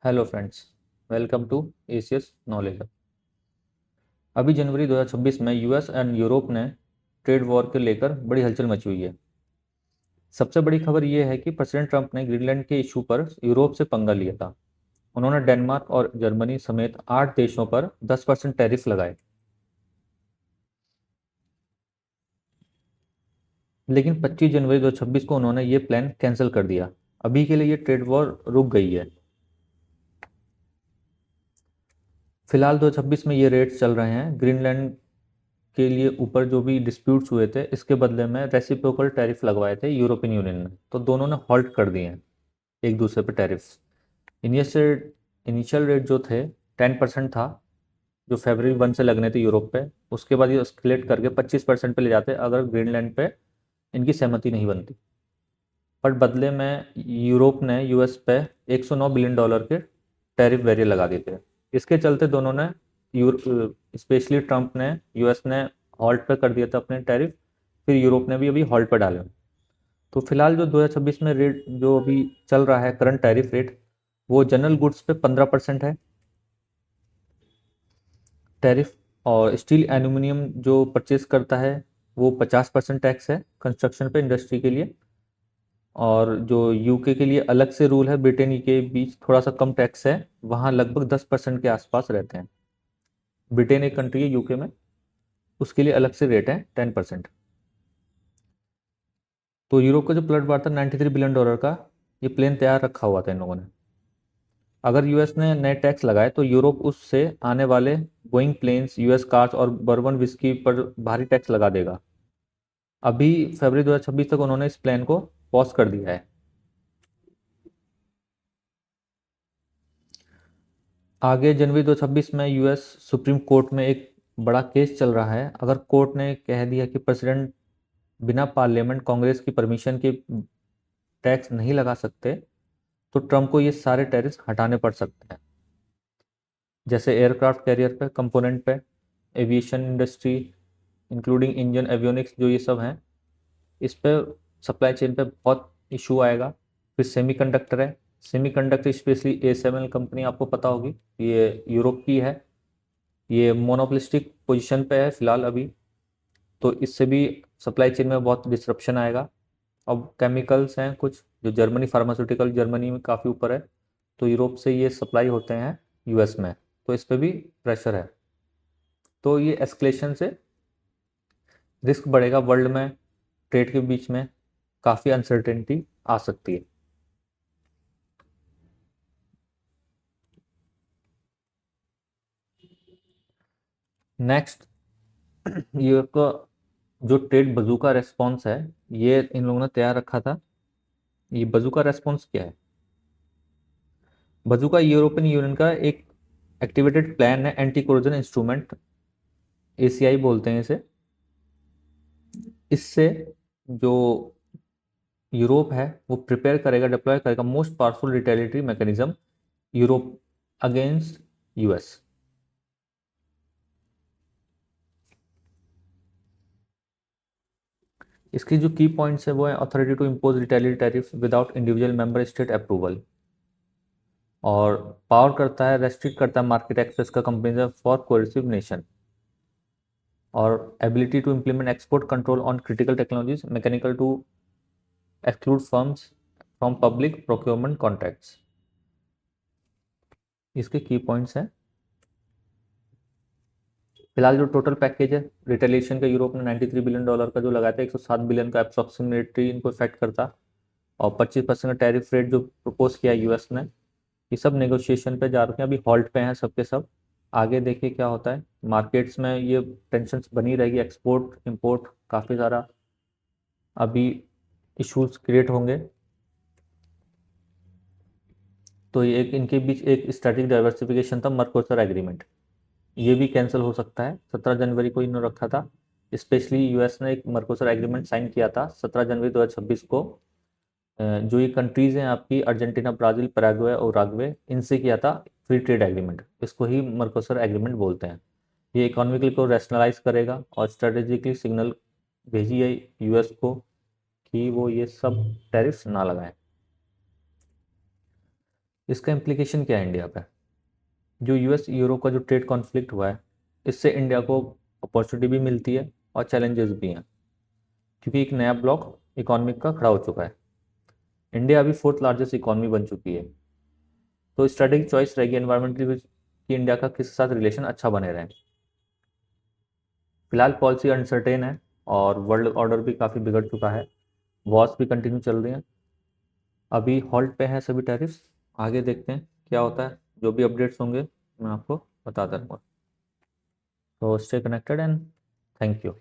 Hello friends, welcome to ACS knowledge. अभी जनवरी 2026 में यूएस एंड यूरोप ने ट्रेड वॉर के लेकर बड़ी हलचल मची हुई है। सबसे बड़ी खबर यह है कि प्रेसिडेंट ट्रंप ने ग्रीनलैंड के इशू पर यूरोप से पंगा लिया था। उन्होंने डेनमार्क और जर्मनी समेत 8 देशों पर 10% टैरिफ लगाए। लेकिन 25 जनवरी 2026 को उन्होंने ये प्लान कैंसिल कर दिया। अभी के लिए ये ट्रेड वॉर रुक गई है। फिलहाल 2026 में ये रेट्स चल रहे हैं। ग्रीनलैंड के लिए ऊपर जो भी डिस्प्यूट्स हुए थे, इसके बदले में रेसिप्रोकल टैरिफ लगवाए थे यूरोपियन यूनियन ने, तो दोनों ने हॉल्ट कर दिए हैं एक दूसरे पे टैरिफ्स। इनिशियल रेट जो थे 10% था, जो फरवरी 1 से लगने थे यूरोप पे। उसके बाद ये एस्केलेट करके 25% पे ले जाते अगर ग्रीनलैंड पे इनकी सहमति नहीं बनती। पर बदले में यूरोप ने यूएस पे $109 बिलियन के टैरिफ बैरियर लगा दिए थे। इसके चलते दोनों ने स्पेशली ट्रंप ने, यूएस ने हॉल्ट पे कर दिया था अपने टैरिफ। फिर यूरोप ने भी अभी हॉल्ट पे डाले। तो फिलहाल जो 2026 में रेट जो अभी चल रहा है, करंट टैरिफ रेट, वो जनरल गुड्स पे 15% है टैरिफ। और स्टील एल्यूमिनियम जो परचेज करता है वो 50% टैक्स है कंस्ट्रक्शन पे, इंडस्ट्री के लिए। और जो यूके के लिए अलग से रूल है, ब्रिटेन के बीच थोड़ा सा कम टैक्स है, वहाँ लगभग 10% के आसपास रहते हैं। ब्रिटेन एक कंट्री है यूके में, उसके लिए अलग से रेट है 10%। तो यूरोप का जो प्लट वार था $93 बिलियन का, ये प्लान तैयार रखा हुआ था इन लोगों ने। अगर यूएस ने नए टैक्स लगाए तो यूरोप उससे आने वाले बोइंग प्लेन्स, यूएस कार्स और बर्बन विस्की पर भारी टैक्स लगा देगा। अभी फरवरी 2026 तक उन्होंने इस प्लान को पॉज कर दिया है। आगे जनवरी 2026 में यूएस सुप्रीम कोर्ट में एक बड़ा केस चल रहा है। अगर कोर्ट ने कह दिया कि प्रेसिडेंट बिना पार्लियामेंट कांग्रेस की परमिशन के टैक्स नहीं लगा सकते, तो ट्रम्प को ये सारे टैरिफ हटाने पड़ सकते हैं। जैसे एयरक्राफ्ट कैरियर पे, कंपोनेंट पे, aviation industry including engine, avionics, जो ये सब हैं, इस पे सप्लाई चेन पे बहुत इशू आएगा। फिर सेमीकंडक्टर है। सेमीकंडक्टर स्पेशली ASML कंपनी, आपको पता होगी, ये यूरोप की है। ये मोनोपोलिस्टिक पोजीशन पे है फिलहाल अभी। तो इससे भी सप्लाई चेन में बहुत डिसरप्शन आएगा। अब केमिकल्स हैं कुछ जो जर्मनी, फार्मास्यूटिकल जर्मनी में काफ़ी ऊपर है, तो यूरोप से ये सप्लाई होते हैं यूएस में, तो इस पे भी प्रेशर है। तो ये एस्केलेशन से रिस्क बढ़ेगा वर्ल्ड में, ट्रेड के बीच में काफ़ी अनसर्टेनिटी आ सकती है। नेक्स्ट, ये का जो ट्रेड बजूका रेस्पॉन्स है, ये इन लोगों ने तैयार रखा था। ये बजूका रेस्पॉन्स क्या है? बजूका यूरोपियन यूनियन का एक एक्टिवेटेड प्लान है, एंटी कोरोजन इंस्ट्रूमेंट, ACI बोलते हैं इसे। इससे जो यूरोप है वो प्रिपेयर करेगा, डिप्लॉय करेगा most powerful retaliatory mechanism Europe against US. इसकी जो की पॉइंट्स है वो है authority to impose retaliatory tariff without individual member state approval, और पावर करता है, रेस्ट्रिक्ट करता है मार्केट एक्सेस का कंपनी फॉर कोएसिव नेशन, और ability to implement export control on critical technologies, mechanical to exclude firms from public procurement contracts. इसके key points हैं। फिलहाल जो टोटल पैकेज है रिटेलिएशन का, यूरोप ने $93 बिलियन का जो लगाया था, 107 बिलियन का अप्रोक्सीमेटली इनको इफेक्ट करता। और 25% का टैरिफ रेट जो प्रपोज किया यूएस ने, ये सब नेगोशिएशन पे जा रहे हैं, अभी हॉल्ट पे हैं सबके सब। आगे देखिए क्या होता है। मार्केट्स में ये टेंशन बनी रहेगी, एक्सपोर्ट इंपोर्ट काफ़ी सारा अभी इश्यूज क्रिएट होंगे। तो ये एक इनके बीच एक स्ट्रेटेजिक डाइवर्सिफिकेशन था, मर्कोसर एग्रीमेंट, ये भी कैंसिल हो सकता है। 17 जनवरी को इन्होंने रखा था। स्पेशली यूएस ने एक मर्कोसर एग्रीमेंट साइन किया था 17 जनवरी 2026 को। जो ये कंट्रीज हैं आपकी, अर्जेंटीना, ब्राज़ील, पैराग्वे और उरुग्वे, इनसे किया था फ्री ट्रेड एग्रीमेंट। इसको ही मर्कोसर एग्रीमेंट बोलते हैं। ये इकोनॉमिकली को रैशनलाइज करेगा और स्ट्रेटेजिकली सिग्नल भेजी है यूएस को कि वो ये सब टैरिफ्स ना लगाएं। इसका इम्प्लीकेशन क्या है इंडिया पे? जो यूएस यूरो का जो ट्रेड कॉन्फ्लिक्ट हुआ है, इससे इंडिया को अपॉर्चुनिटी भी मिलती है और चैलेंजेस भी हैं, क्योंकि एक नया ब्लॉक इकोनॉमिक का खड़ा हो चुका है। इंडिया अभी फोर्थ लार्जेस्ट इकोनॉमी बन चुकी है, तो स्ट्रेटेजिक चॉइस रहेगी एनवायरमेंटली कि इंडिया का किस साथ रिलेशन अच्छा बने रहे। फिलहाल पॉलिसी अनसर्टेन है और वर्ल्ड ऑर्डर भी काफ़ी बिगड़ चुका है, वॉर्स भी कंटिन्यू चल रही हैं। अभी हॉल्ट पे है सभी टैरिफ्स, आगे देखते हैं क्या होता है। जो भी अपडेट्स होंगे मैं आपको बताता रहूँगा। तो stay connected and thank you.